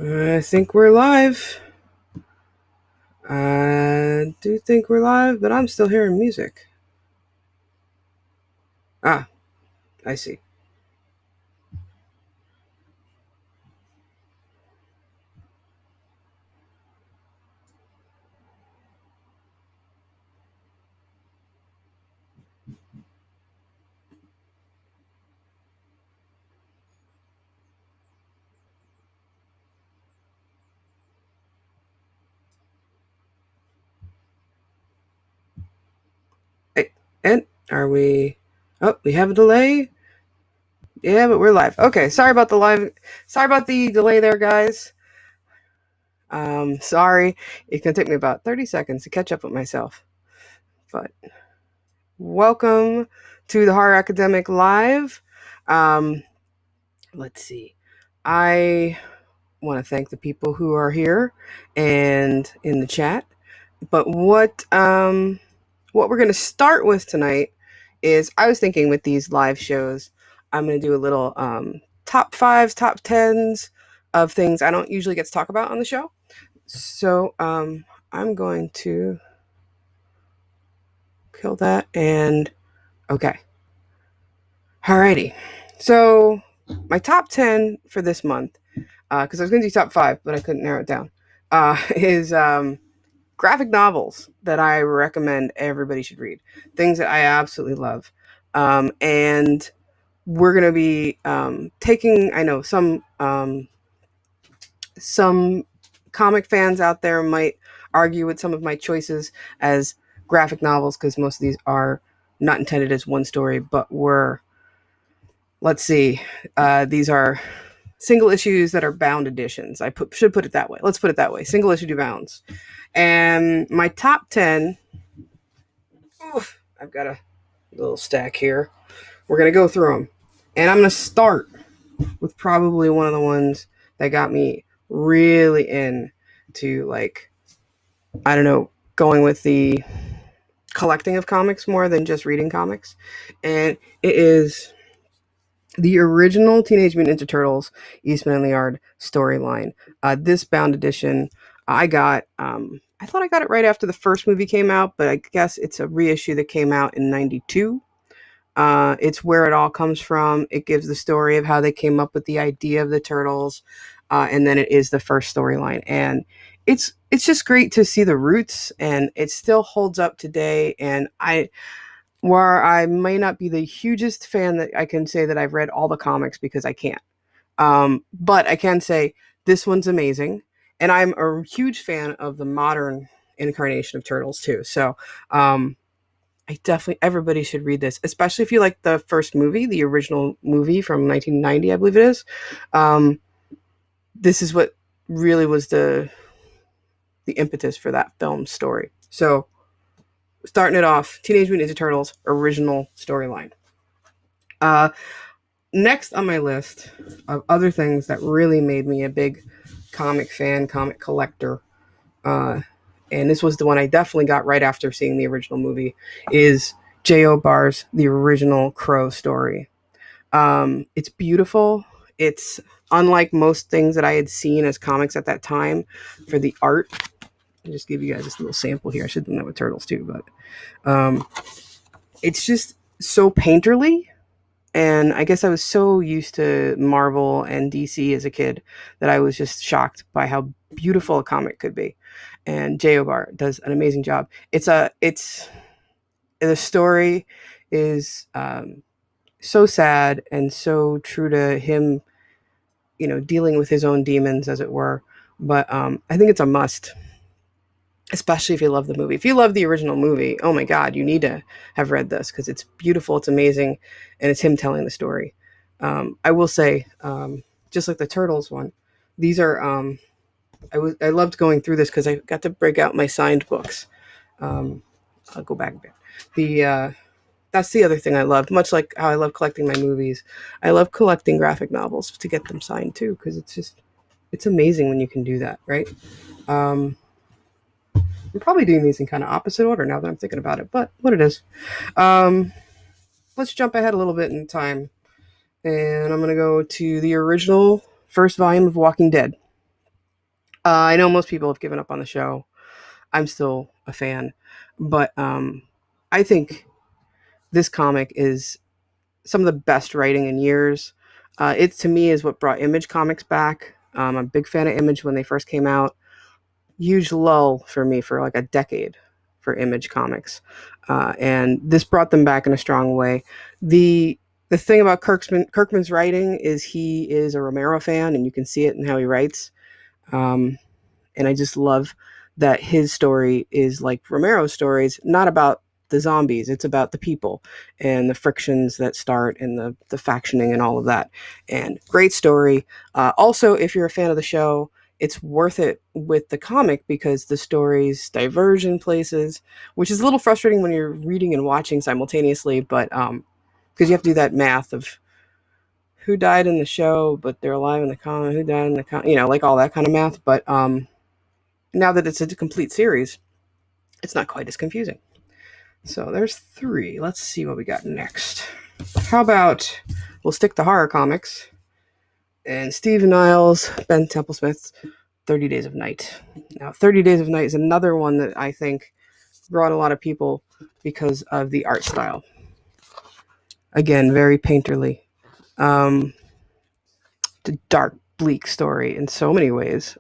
I think we're live. I do think we're live, but I'm still hearing music. Ah, I see. Hey, and are we? Oh, we have a delay. Yeah, but we're live. Okay, sorry about the live. Sorry about the delay there, guys. Sorry. It's gonna take me about 30 seconds to catch up with myself. But welcome to the Horror Academic Live. Um, let's see. I want to thank the people who are here and in the chat. But what we're going to start with tonight is I was thinking with these live shows, I'm going to do a little top fives, top tens of things I don't usually get to talk about on the show. So I'm going to kill that and okay. Alrighty. So my top 10 for this month, because I was going to do top five, but I couldn't narrow it down, is graphic novels that I recommend everybody should read. Things that I absolutely love. And we're going to be taking, I know some comic fans out there might argue with some of my choices as graphic novels because most of these are not intended as one story, but let's see, these are single issues that are bound editions. Should put it that way. Let's put it that way. Single issue bounds. And my top 10, I've got a little stack here. We're going to go through them. And I'm going to start with probably one of the ones that got me really into, like, I don't know, going with the collecting of comics more than just reading comics. And it is the original Teenage Mutant Ninja Turtles Eastman and Liard storyline. This bound edition, I thought I got it right after the first movie came out, but I guess it's a reissue that came out in '92. It's where it all comes from. It gives the story of how they came up with the idea of the turtles, and then it is the first storyline. And it's just great to see the roots, and it still holds up today. And where I may not be the hugest fan that I can say that I've read all the comics because I can't. But I can say this one's amazing, and I'm a huge fan of the modern incarnation of Turtles too. So I definitely everybody should read this, especially if you like the first movie, the original movie from 1990, I believe it is. Um, this is what really was the impetus for that film story. So starting it off, Teenage Mutant Ninja Turtles original storyline. Uh, Next on my list of other things that really made me a big comic fan, comic collector, uh, and this was the one I definitely got right after seeing the original movie, is J.O. Barr's The Original Crow story. It's beautiful. It's unlike most things that I had seen as comics at that time for the art. I'll just give you guys this little sample here. I should have done that with Turtles too, but it's just so painterly. And I guess I was so used to Marvel and DC as a kid that I was just shocked by how beautiful a comic could be. And J.O. Barr does an amazing job. It's the story is so sad and so true to him, dealing with his own demons, as it were. But I think it's a must, especially if you love the movie. If you love the original movie, oh my God, you need to have read this because it's beautiful, it's amazing, and it's him telling the story. I will say, just like the Turtles one, these are. I loved going through this because I got to break out my signed books. I'll go back a bit. That's the other thing I loved. Much like how I love collecting my movies, I love collecting graphic novels to get them signed too because it's amazing when you can do that, right? Um, I'm probably doing these in kind of opposite order now that I'm thinking about it, but what it is. Um, let's jump ahead a little bit in time, and I'm gonna go to the original first volume of Walking Dead. I know most people have given up on the show. I'm still a fan, but I think this comic is some of the best writing in years. It to me is what brought Image Comics back. I'm a big fan of Image when they first came out. Huge lull for me for like a decade for Image Comics, and this brought them back in a strong way. the The thing about Kirkman's writing is he is a Romero fan, and you can see it in how he writes. Um, and I just love that his story is like Romero's stories, not about the zombies. It's about the people and the frictions that start and the factioning and all of that. And great story. Also, if you're a fan of the show, it's worth it with the comic because the stories diverge in places, which is a little frustrating when you're reading and watching simultaneously. But because you have to do that math of who died in the show, but they're alive in the comic, who died in the comic, like all that kind of math. But now that it's a complete series, it's not quite as confusing. So there's 3. Let's see what we got next. How about we'll stick to horror comics and Steve Niles, Ben Templesmith's 30 Days of Night. Now, 30 Days of Night is another one that I think brought a lot of people because of the art style. Again, very painterly. The dark, bleak story in so many ways.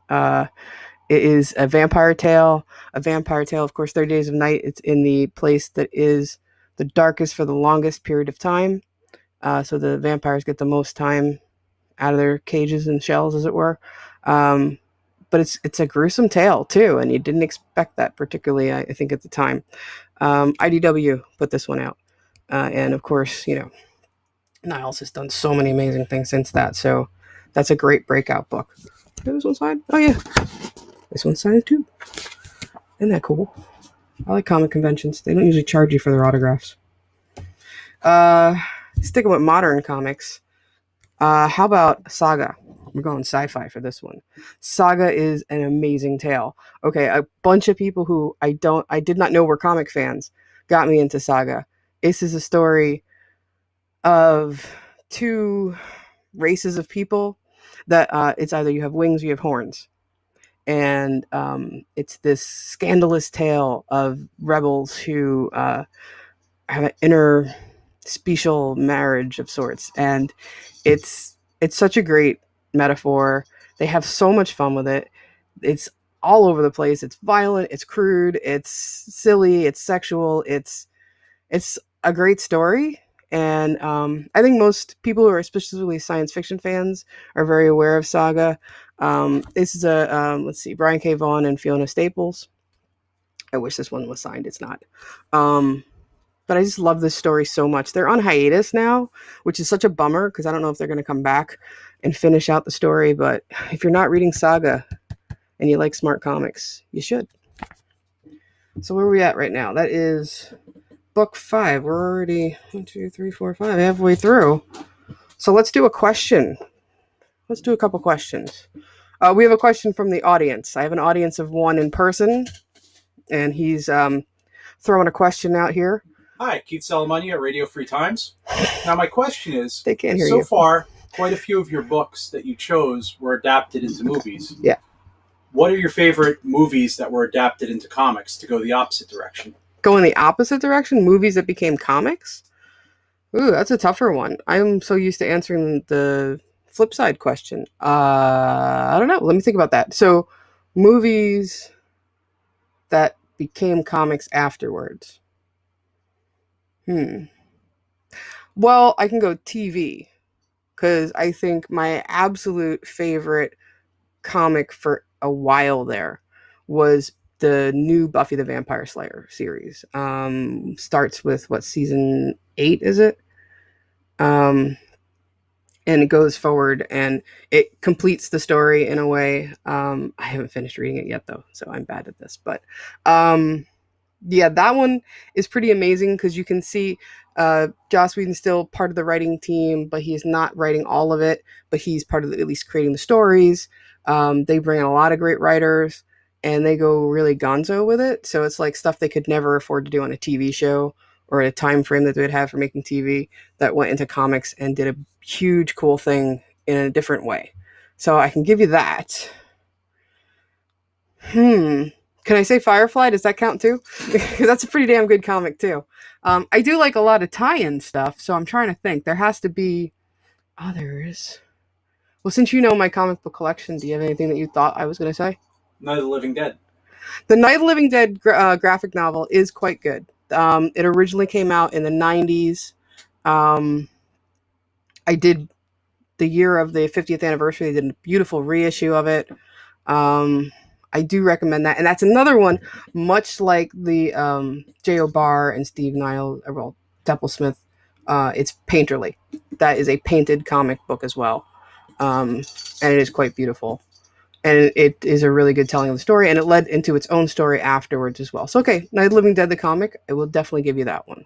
It is a vampire tale. A vampire tale, of course, 30 Days of Night. It's in the place that is the darkest for the longest period of time. So the vampires get the most time out of their cages and shells, as it were. But it's a gruesome tale, too, and you didn't expect that, particularly, I think, at the time. IDW put this one out. And, of course, Niles has done so many amazing things since that. So that's a great breakout book. This one signed? Oh, yeah. This one's signed, too. Isn't that cool? I like comic conventions. They don't usually charge you for their autographs. Sticking with modern comics, how about Saga? We're going sci-fi for this one. Saga is an amazing tale. Okay, a bunch of people who I did not know were comic fans got me into Saga. This is a story of 2 races of people that it's either you have wings or you have horns. And it's this scandalous tale of rebels who have an interspecial marriage of sorts, and it's such a great metaphor. They have so much fun with it. It's all over the place. It's violent. It's crude. It's silly. It's sexual. It's a great story. And I think most people who are especially science fiction fans are very aware of Saga. This is let's see, Brian K. Vaughan and Fiona Staples. I wish this one was signed. It's not. But I just love this story so much. They're on hiatus now, which is such a bummer because I don't know if they're going to come back and finish out the story. But if you're not reading Saga and you like smart comics, you should. So where are we at right now? That is book 5. We're already 1, 2, 3, 4, 5 halfway through. So let's do a question. Let's do a couple questions. We have a question from the audience. I have an audience of 1 in person, and he's throwing a question out here. Hi, Keith Salamani at Radio Free Times. Now, my question is, they can't hear so you. far, quite a few of your books that you chose were adapted into movies. Yeah. What are your favorite movies that were adapted into comics to go the opposite direction? Go in the opposite direction? Movies that became comics? Ooh, that's a tougher one. I'm so used to answering the flip side question. I don't know. Let me think about that. So, movies that became comics afterwards. Well, I can go TV because I think my absolute favorite comic for a while there was the new Buffy the Vampire Slayer series. Starts with season 8 is it? And it goes forward and it completes the story in a way. I haven't finished reading it yet though, so I'm bad at this. But yeah, that one is pretty amazing because you can see Joss Whedon's still part of the writing team, but he's not writing all of it, but he's part of at least creating the stories. They bring in a lot of great writers and they go really gonzo with it. So it's like stuff they could never afford to do on a TV show or a time frame that they would have for making TV that went into comics and did a huge, cool thing in a different way. So I can give you that. Hmm. Can I say Firefly? Does that count too? Because that's a pretty damn good comic too. I do like a lot of tie-in stuff, so I'm trying to think. There has to be others. Well, since you know my comic book collection, do you have anything that you thought I was going to say? Night of the Living Dead. The Night of the Living Dead graphic novel is quite good. It originally came out in the 90s. Um, I did the year of the 50th anniversary. They did a beautiful reissue of it. Um, I do recommend that. And that's another one, much like the J.O. Barr and Steve Niles, well, Temple Smith. It's painterly. That is a painted comic book as well. And it is quite beautiful. And it is a really good telling of the story, and it led into its own story afterwards as well. So, okay, Night of the Living Dead, the comic, I will definitely give you that one.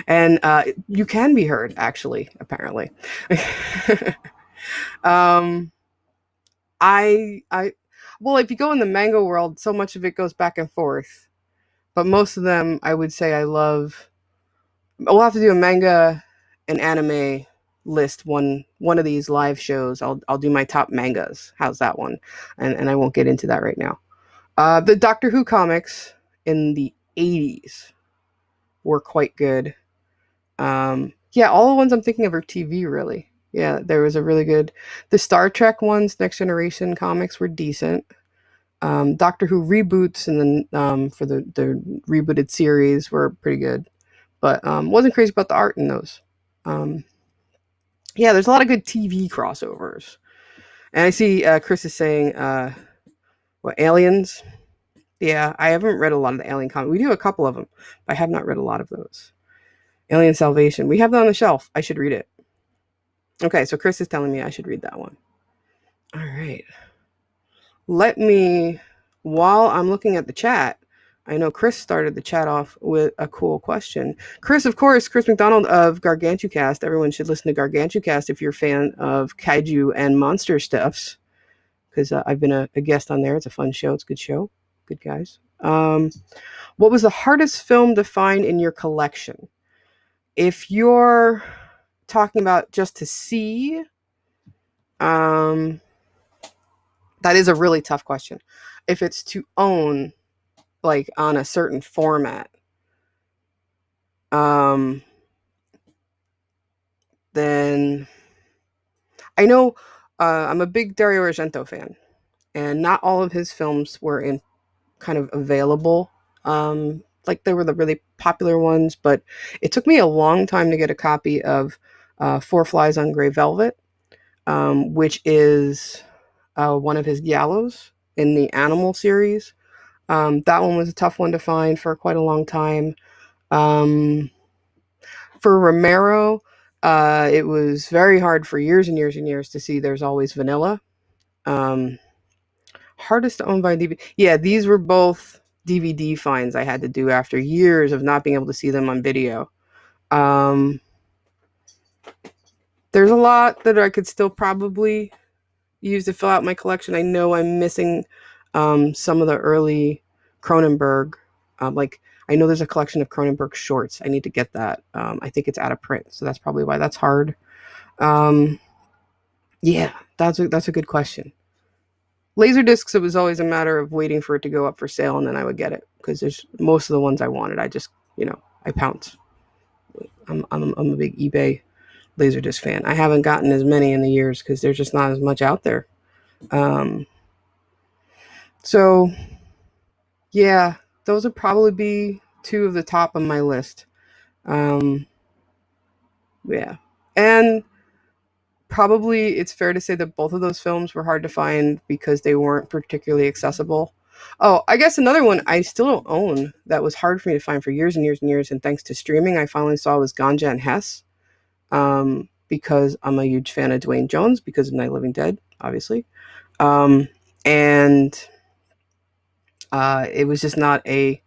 And you can be heard, actually, apparently. um, well, if you go in the manga world, so much of it goes back and forth. But most of them, I would say I love. We'll have to do a manga and anime list one of these live shows. I'll do my top mangas. How's that one? And I won't get into that right now. The Doctor Who comics in the 80s were quite good. Yeah, all the ones I'm thinking of are TV, really. Yeah, there was a really good. The Star Trek ones, Next Generation comics were decent. Doctor Who reboots and then for the rebooted series were pretty good, but wasn't crazy about the art in those. Um, yeah, there's a lot of good TV crossovers, and I see Chris is saying what Aliens. Yeah, I haven't read a lot of the Alien comics. We do a couple of them, but I have not read a lot of those. Alien Salvation. We have that on the shelf. I should read it. Okay, so Chris is telling me I should read that one. All right. Let me, while I'm looking at the chat, I know Chris started the chat off with a cool question. Chris, of course, Chris McDonald of GargantuCast. Everyone should listen to GargantuCast if you're a fan of kaiju and monster stuffs, because I've been a guest on there. It's a fun show. It's a good show. Good guys. What was the hardest film to find in your collection? If you're talking about just to see, that is a really tough question. If it's to own, like on a certain format, then I know I'm a big Dario Argento fan, and not all of his films were in kind of available. Like they were the really popular ones, but it took me a long time to get a copy of Four Flies on Grey Velvet, which is one of his giallos in the Animal series. That one was a tough one to find for quite a long time. For Romero, it was very hard for years and years and years to see There's Always Vanilla. Hardest to own by DVD. Yeah, these were both DVD finds I had to do after years of not being able to see them on video. There's a lot that I could still probably use to fill out my collection. I know I'm missing some of the early Cronenberg. Like I know there's a collection of Cronenberg shorts. I need to get that. I think it's out of print, so that's probably why that's hard. Yeah, that's a good question. Laserdiscs, it was always a matter of waiting for it to go up for sale, and then I would get it because there's most of the ones I wanted. I just, I pounce. I'm a big eBay Laserdisc fan. I haven't gotten as many in the years because there's just not as much out there. So, yeah, those would probably be two of the top on my list. Yeah, and probably it's fair to say that both of those films were hard to find because they weren't particularly accessible. Oh, I guess another one I still don't own that was hard for me to find for years and years and years, and thanks to streaming, I finally saw was Ganja and Hess. Because I'm a huge fan of Dwayne Jones because of Night of the Living Dead, obviously. And it was just not a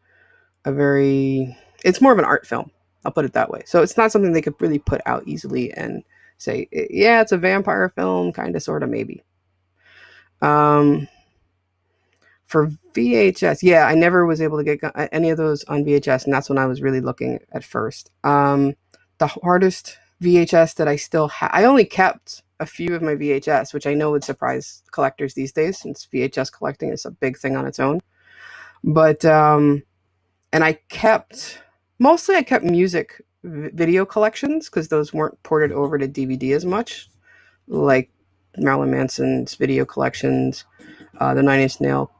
very, it's more of an art film. I'll put it that way. So it's not something they could really put out easily and say, yeah, it's a vampire film, kind of, sort of, maybe. For VHS, yeah, I never was able to get any of those on VHS, and that's when I was really looking at first. The hardest VHS that I still have, I only kept a few of my VHS, which I know would surprise collectors these days since VHS collecting is a big thing on its own. But and I kept music video collections because those weren't ported over to DVD as much, like Marilyn Manson's video collections, the Nine Inch Nail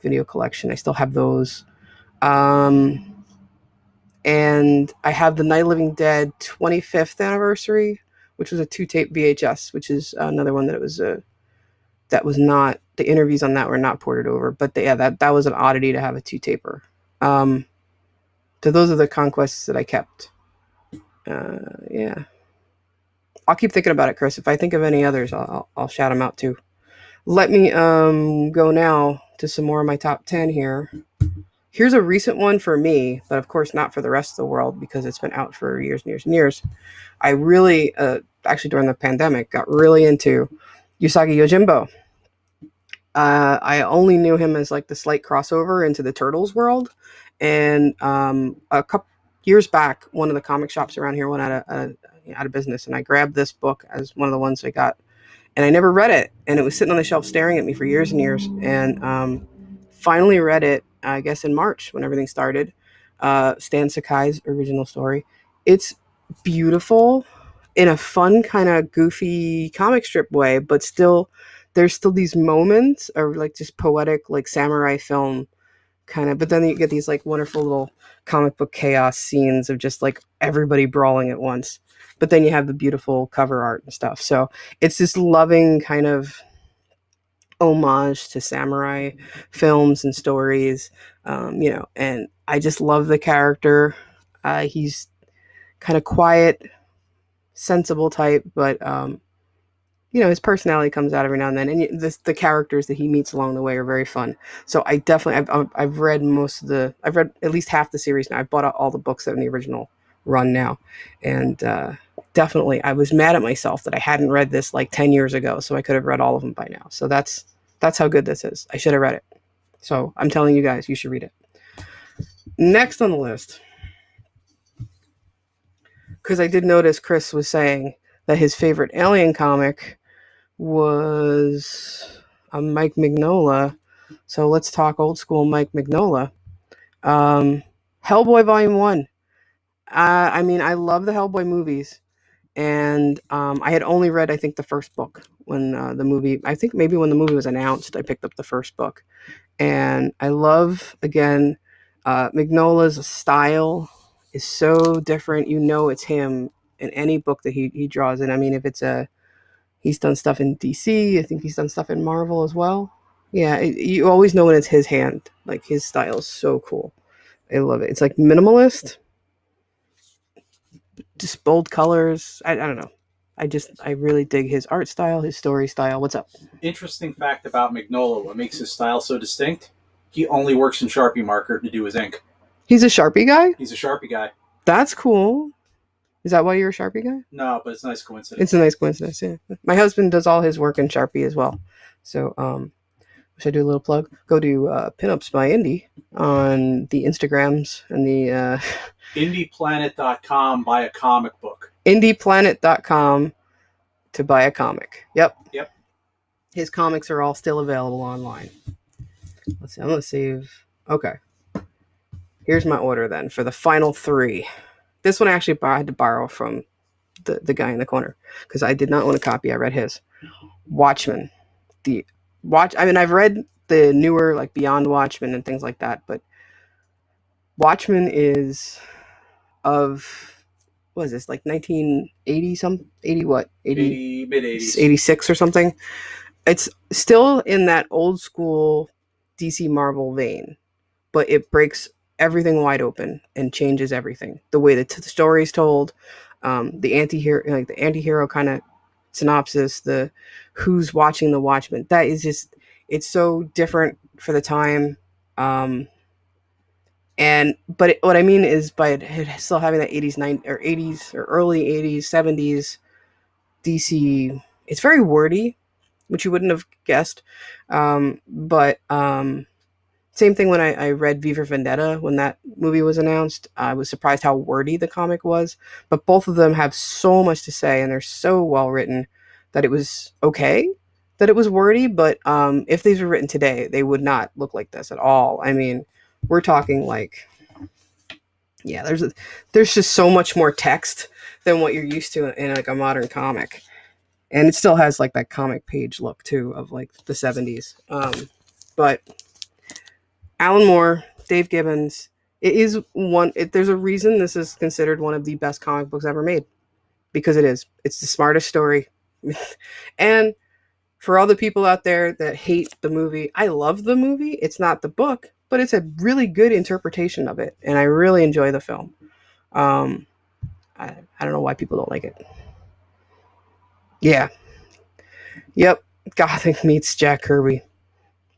video collection. I still have those. And I have the Night of the Living Dead 25th anniversary, which was a 2-tape VHS, which is another one that was not, the interviews on that were not ported over, but that was an oddity to have a 2-taper. So those are the conquests that I kept. Yeah, I'll keep thinking about it, Chris. If I think of any others, I'll shout them out too. Let me go now to some more of my top 10 here. Here's a recent one for me, but of course not for the rest of the world because it's been out for years and years and years. I really, actually during the pandemic, got really into Usagi Yojimbo. I only knew him as like the slight crossover into the Turtles world. And a couple years back, one of the comic shops around here went out of business, and I grabbed this book as one of the ones I got. And I never read it, and it was sitting on the shelf staring at me for years and years. And finally read it, I guess, in March when everything started. Stan Sakai's original story. It's beautiful in a fun, kind of goofy comic strip way, but still, there's still these moments of like just poetic, like samurai film kind of. But then you get these like wonderful little comic book chaos scenes of just like everybody brawling at once. But then you have the beautiful cover art and stuff. So it's this loving kind of homage to samurai films and stories, and I just love the character. He's kind of quiet, sensible type, but his personality comes out every now and then, and the characters that he meets along the way are very fun. So I definitely, I've read I've read at least half the series now. I've bought all the books that are in the original run now, and definitely I was mad at myself that I hadn't read this like 10 years ago, so I could have read all of them by now. So that's how good this is. I should have read it. So I'm telling you guys, you should read it. Next on the list, because I did notice Chris was saying that his favorite Alien comic was a Mike Mignola. So let's talk old school Mike Mignola. Hellboy Volume 1. I mean, I love the Hellboy movies. And I had only read, I think, the first book when the movie, I think maybe when the movie was announced, I picked up the first book. And I love, again, Mignola's style is so different. It's him in any book that he draws in. I mean, if it's he's done stuff in DC, I think he's done stuff in Marvel as well. Yeah, you always know when it's his hand. Like, his style is so cool. I love it. It's like minimalist, just bold colors. I don't know. I really dig his art style, his story style. What's up? Interesting fact about Mignola, what makes his style so distinct, he only works in Sharpie marker to do his ink. He's a Sharpie guy? He's a Sharpie guy. That's cool. Is that why you're a Sharpie guy? No, but it's a nice coincidence. It's a nice coincidence, yeah. My husband does all his work in Sharpie as well. So, should I do a little plug? Go to Pinups by Indy on the Instagrams and the... IndiePlanet.com, buy a comic book. IndiePlanet.com to buy a comic. Yep. Yep. His comics are all still available online. Let's see. I'm going to save... Okay. Here's my order then for the final 3. This one I had to borrow from the guy in the corner because I did not own a copy. I read his. Watchmen. I've read the newer, like Beyond Watchmen and things like that, but Watchmen is of, what is this, like 1980 some 80 what 80 mid-80s 86 or something. It's still in that old school DC Marvel vein, but it breaks everything wide open and changes everything. The way the story's told, the anti-hero kind of synopsis, the who's watching the Watchmen. That is just, it's so different for the time. What I mean is by it still having that 80s, 90s, or 80s or early 80s, 70s DC, it's very wordy, which you wouldn't have guessed. Same thing when I read V for Vendetta, when that movie was announced. I was surprised how wordy the comic was. But both of them have so much to say, and they're so well written that it was okay, that it was wordy, but if these were written today, they would not look like this at all. I mean, we're talking like, yeah, there's just so much more text than what you're used to in like a modern comic, and it still has like that comic page look too of like the 70s. But Alan Moore, Dave Gibbons, it is there's a reason this is considered one of the best comic books ever made, because it is. It's the smartest story. And for all the people out there that hate the movie, I love the movie. It's not the book, but it's a really good interpretation of it, and I really enjoy the film. Um, I don't know why people don't like it. Yeah. Yep. Gothic meets Jack Kirby.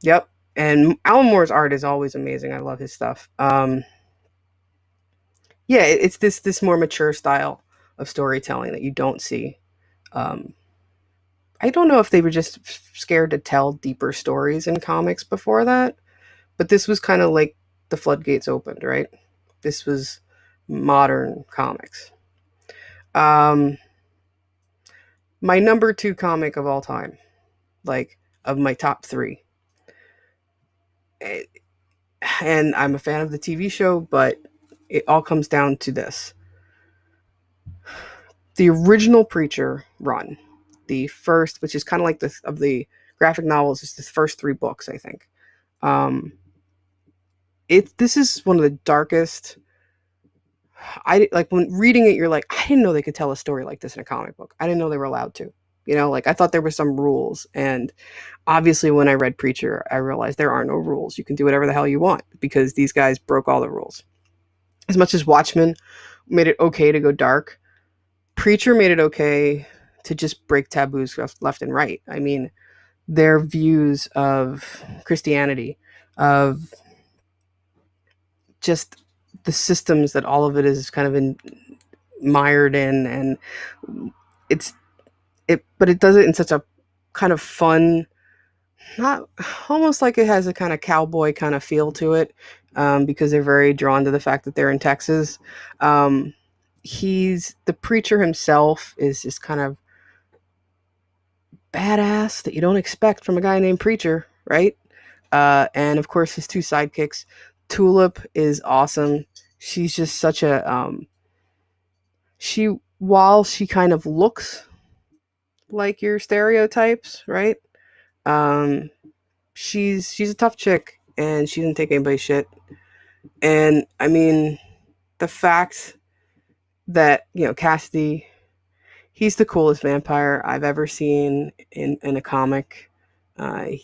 Yep. And Alan Moore's art is always amazing. I love his stuff. Yeah, it's this more mature style of storytelling that you don't see. Um, I don't know if they were just scared to tell deeper stories in comics before that, but this was kind of like the floodgates opened, right? This was modern comics. Um, my number two comic of all time, like of my top three, and I'm a fan of the TV show, but it all comes down to this: the original Preacher run, the first, which is kind of like the of the graphic novels, is the first three books, I think. Um, this is one of the darkest. I like when reading it, you're like, I didn't know they could tell a story like this in a comic book. I didn't know they were allowed to. Like I thought there were some rules, and obviously when I read Preacher, I realized there are no rules. You can do whatever the hell you want because these guys broke all the rules. As much as Watchmen made it okay to go dark, Preacher made it okay to just break taboos left and right. I mean, their views of Christianity, of just the systems that all of it is kind of mired in, and it's but it does it in such a kind of fun, not almost like it has a kind of cowboy kind of feel to it, because they're very drawn to the fact that they're in Texas. Um, he's the preacher himself is just kind of badass that you don't expect from a guy named Preacher, right? And of course, his two sidekicks. Tulip is awesome. She's just such a while she kind of looks like your stereotypes, right? Um, she's a tough chick, and she doesn't take anybody's shit. And I mean, the fact that Cassidy, he's the coolest vampire I've ever seen in a comic. I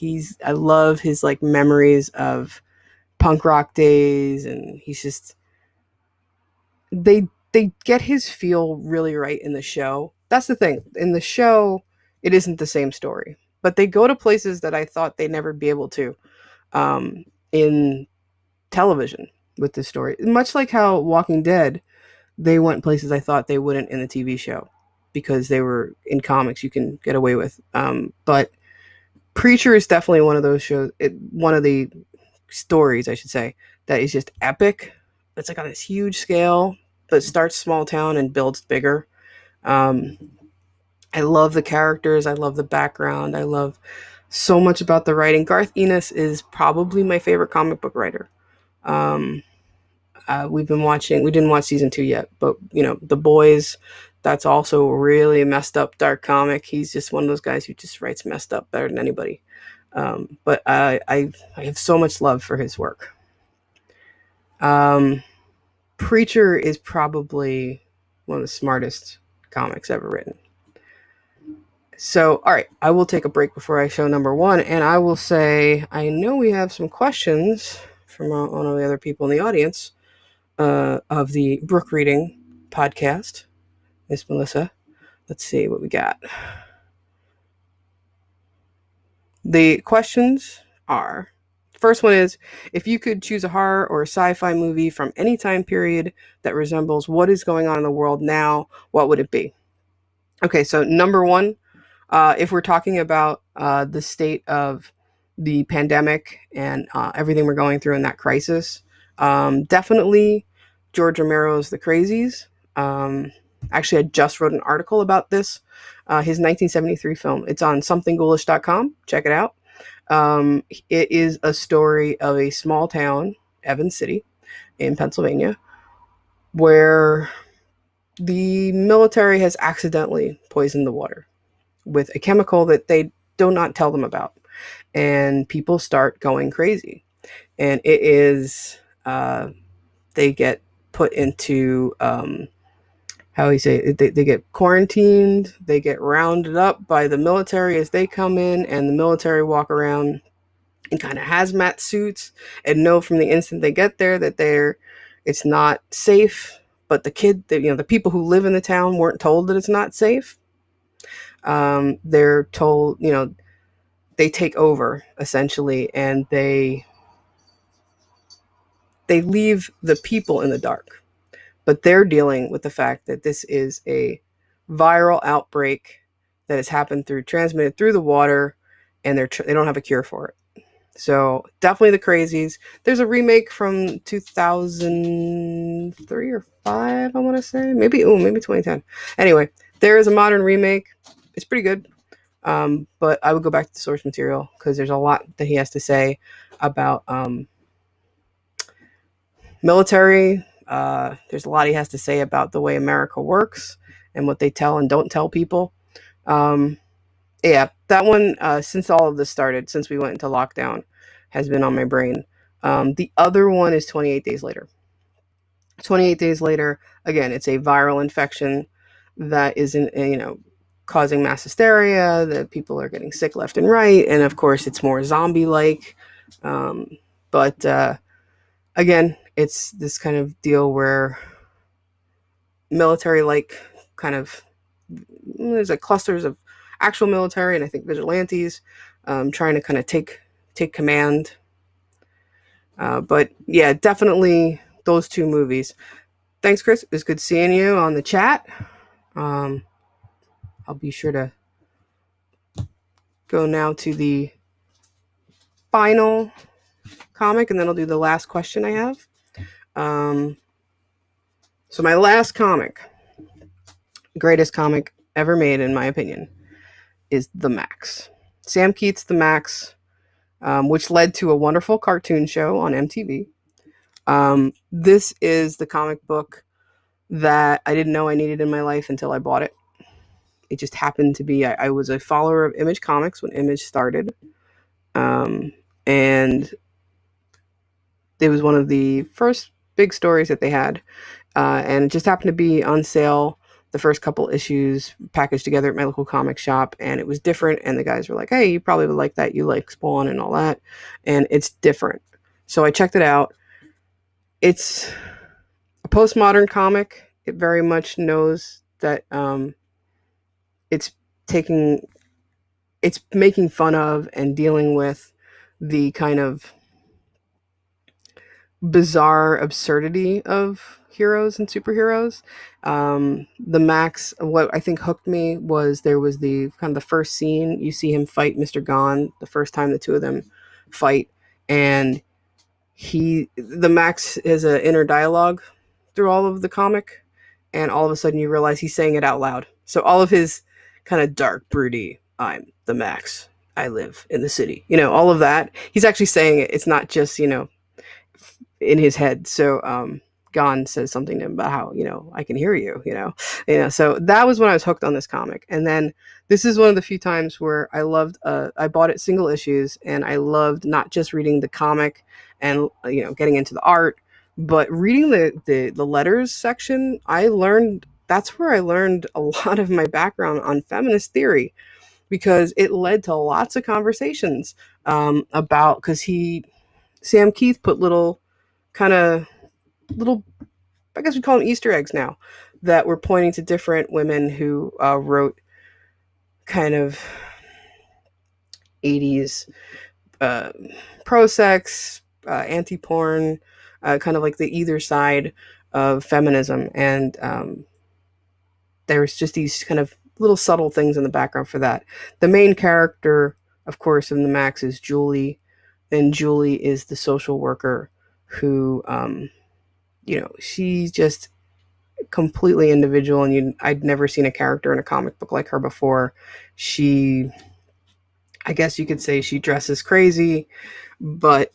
love his like memories of punk rock days, and he's just they get his feel really right in the show. That's the thing. In the show, it isn't the same story, but they go to places that I thought they'd never be able to, in television with this story. Much like how Walking Dead, they went places I thought they wouldn't in the TV show because they were in comics you can get away with. But Preacher is definitely one of those shows. One of the stories, I should say, that is just epic. It's like on this huge scale, but starts small town and builds bigger. Um, I love the characters. I love the background. I love so much about the writing. Garth Ennis is probably my favorite comic book writer. Um, we've been watching. We didn't watch season 2 yet, but The Boys. That's also a really messed up dark comic. He's just one of those guys who just writes messed up better than anybody. But I have so much love for his work. Preacher is probably one of the smartest comics ever written. So, all right, I will take a break before I show number one, and I will say I know we have some questions from one of the other people in the audience of the Brook Reading podcast, Miss Melissa. Let's see what we got. The questions are, first one is, if you could choose a horror or a sci-fi movie from any time period that resembles what is going on in the world now, what would it be? Okay, so number one, if we're talking about the state of the pandemic and everything we're going through in that crisis, definitely George Romero's The Crazies. Actually, I just wrote an article about this. His 1973 film. It's on somethingghoulish.com. Check it out. It is a story of a small town, Evans City, in Pennsylvania, where the military has accidentally poisoned the water with a chemical that they do not tell them about. And people start going crazy. And it is, they get put into, how do you say it? They get quarantined, they get rounded up by the military as they come in, and the military walk around in kind of hazmat suits and know from the instant they get there that it's not safe. But the people who live in the town weren't told that it's not safe. They're told, they take over essentially, and they leave the people in the dark. But they're dealing with the fact that this is a viral outbreak that has happened transmitted through the water, and they don't have a cure for it. So definitely the crazies. There's a remake from 2003 or 5, I want to say. Maybe 2010. Anyway, there is a modern remake. It's pretty good. But I would go back to the source material because there's a lot that he has to say about military. There's a lot he has to say about the way America works and what they tell and don't tell people. Yeah, that one, since all of this started, since we went into lockdown, has been on my brain. The other one is 28 Days Later. 28 Days Later, again, it's a viral infection that isn't, causing mass hysteria, that people are getting sick left and right. And of course, it's more zombie-like. But again, it's this kind of deal where military-like kind of, there's like clusters of actual military and I think vigilantes trying to kind of take command. But yeah, definitely those two movies. Thanks, Chris. It was good seeing you on the chat. I'll be sure to go now to the final comic, and then I'll do the last question I have. So my last comic, greatest comic ever made in my opinion, is The Max. Sam Keith's The Max, which led to a wonderful cartoon show on MTV. This is the comic book that I didn't know I needed in my life until I bought it. It just happened to be, I was a follower of Image Comics when Image started. And it was one of the first big stories that they had. And it just happened to be on sale, the first couple issues packaged together at my local comic shop. And it was different. And the guys were like, hey, you probably would like that. You like Spawn and all that. And it's different. So I checked it out. It's a postmodern comic. It very much knows that it's making fun of and dealing with the kind of bizarre absurdity of heroes and superheroes. The Max, what I think hooked me was there was the kind of the first scene you see him fight Mr. Gon, the first time the two of them fight, and the Max has an inner dialogue through all of the comic, and all of a sudden you realize he's saying it out loud. So all of his kind of dark, broody, I'm the Max, I live in the city, all of that, he's actually saying it. It's not just, in his head. So Gon says something to him about how, I can hear you, so that was when I was hooked on this comic. And then this is one of the few times where I bought it single issues, and I loved not just reading the comic and, getting into the art, but reading the letters section. That's where I learned a lot of my background on feminist theory, because it led to lots of conversations because Sam Keith put little, I guess we call them Easter eggs now, that were pointing to different women who wrote kind of 80s pro-sex, anti-porn, kind of like the either side of feminism. And there's just these kind of little subtle things in the background for that. The main character, of course, in the Max is Julie, and Julie is the social worker who, she just completely individual, and I'd never seen a character in a comic book like her before. She, I guess you could say she dresses crazy, but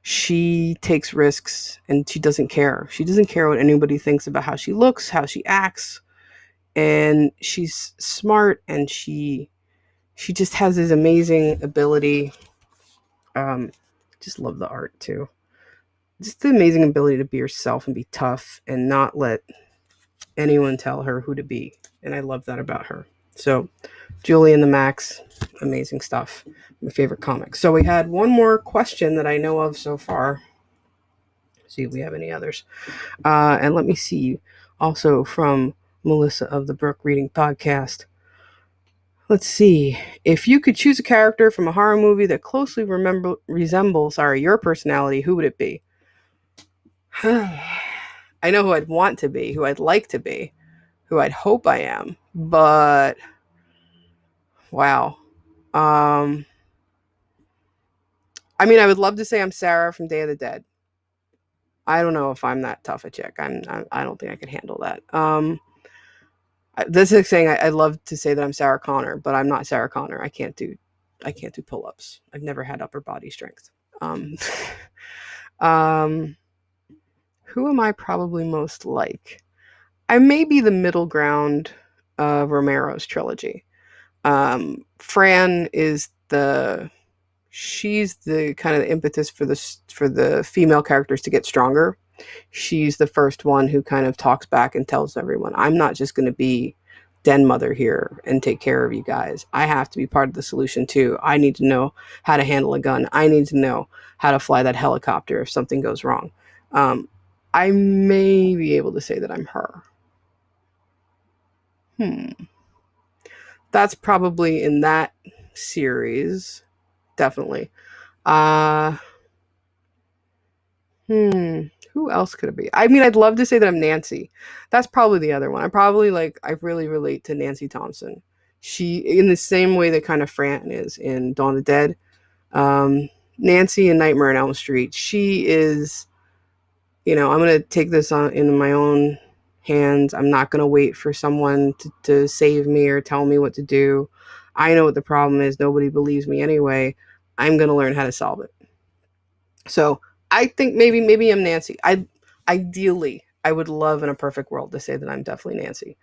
she takes risks and she doesn't care. She doesn't care what anybody thinks about how she looks, how she acts, and she's smart, and she just has this amazing ability. Um, just love the art too. Just the amazing ability to be herself and be tough and not let anyone tell her who to be. And I love that about her. So, Julie and the Max, amazing stuff. My favorite comic. So, we had one more question that I know of so far. See if we have any others. And let me see. Also from Melissa of the Brook Reading Podcast. Let's see. If you could choose a character from a horror movie that closely resembles your personality, who would it be? I know who I'd want to be, who I'd like to be, who I'd hope I am, but wow. I mean, I would love to say I'm Sarah from Day of the Dead. I don't know if I'm that tough a chick. I don't think I could handle that. This is saying I'd love to say that I'm Sarah Connor, but I'm not Sarah Connor. I can't do pull-ups. I've never had upper body strength. Who am I probably most like? I may be the middle ground of Romero's trilogy. Fran is she's the kind of the impetus for the female characters to get stronger. She's the first one who kind of talks back and tells everyone, I'm not just going to be den mother here and take care of you guys. I have to be part of the solution too. I need to know how to handle a gun. I need to know how to fly that helicopter if something goes wrong. I may be able to say that I'm her. That's probably in that series. Definitely. Who else could it be? I mean, I'd love to say that I'm Nancy. That's probably the other one. I really relate to Nancy Thompson. She, in the same way that kind of Fran is in Dawn of the Dead. Nancy in Nightmare on Elm Street. She is, I'm going to take this on in my own hands. I'm not going to wait for someone to save me or tell me what to do. I know what the problem is. Nobody believes me anyway. I'm going to learn how to solve it. So I think maybe I'm Nancy. Ideally, I would love in a perfect world to say that I'm definitely Nancy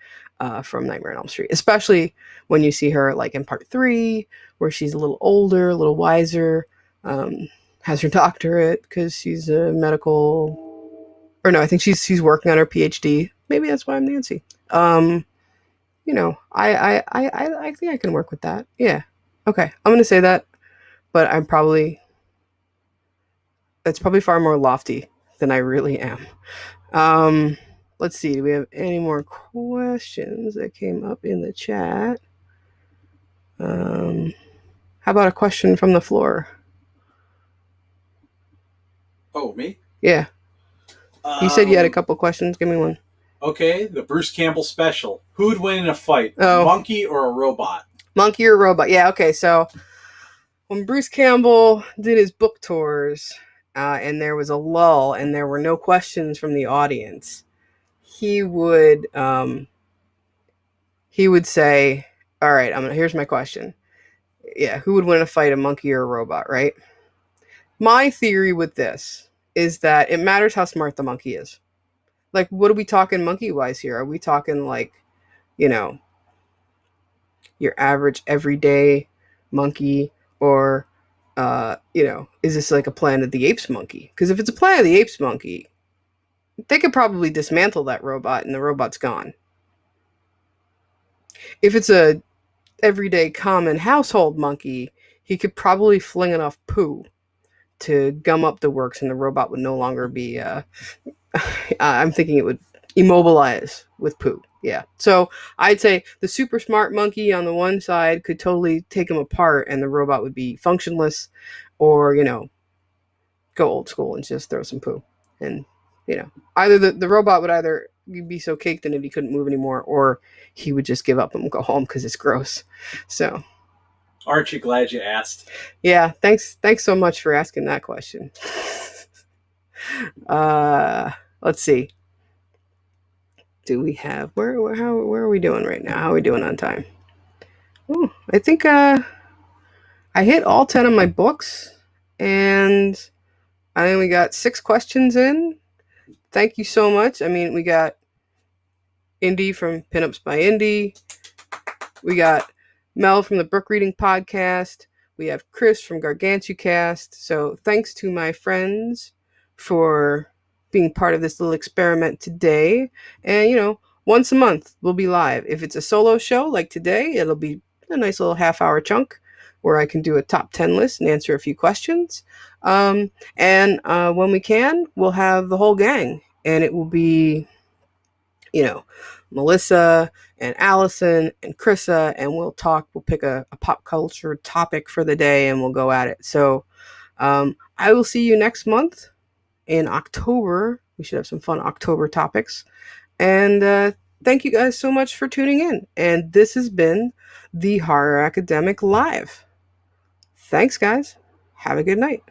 from Nightmare on Elm Street, especially when you see her like in part 3, where she's a little older, a little wiser, has her doctorate because she's a medical, or no, I think she's working on her PhD. Maybe that's why I'm Nancy. I think I can work with that. Yeah. Okay, I'm gonna say that, but it's probably far more lofty than I really am. Let's see. Do we have any more questions that came up in the chat? How about a question from the floor? Oh, me? Yeah. You said you had a couple questions. Give me one. Okay, the Bruce Campbell special. Who would win in a fight, a monkey or a robot? Monkey or robot? Yeah, okay. So when Bruce Campbell did his book tours, and there was a lull and there were no questions from the audience, he would say, all right, here's my question. Yeah, who would win a fight, a monkey or a robot, right? My theory with this is that it matters how smart the monkey is. Like, what are we talking monkey-wise here? Are we talking like, your average everyday monkey, or is this like a Planet of the Apes monkey? Because if it's a Planet of the Apes monkey, they could probably dismantle that robot and the robot's gone. If it's a everyday common household monkey, he could probably fling enough poo to gum up the works and the robot would no longer be I'm thinking it would immobilize with poo. Yeah. So I'd say the super smart monkey on the one side could totally take him apart and the robot would be functionless, or, go old school and just throw some poo. And, either the robot would either be so caked in it he couldn't move anymore, or he would just give up and go home because it's gross. So. Aren't you glad you asked? Yeah. Thanks so much for asking that question. Let's see. do we have? Where are we doing right now? How are we doing on time? Oh, I think I hit all 10 of my books, and I only got 6 questions in. Thank you so much. I mean, we got Indy from Pinups by Indy. We got Mel from the Book Reading Podcast. We have Chris from Gargantucast. So thanks to my friends for being part of this little experiment today. And, you know, once a month we'll be live. If it's a solo show like today, it'll be a nice little half-hour chunk where I can do a top 10 list and answer a few questions. And when we can, we'll have the whole gang. And it will be, you know, Melissa and Allison and Krissa, and we'll pick a pop culture topic for the day and we'll go at it. So I will see you next month in October. We should have some fun October topics. And thank you guys so much for tuning in. And this has been the Horror Academic Live. Thanks, guys. Have a good night.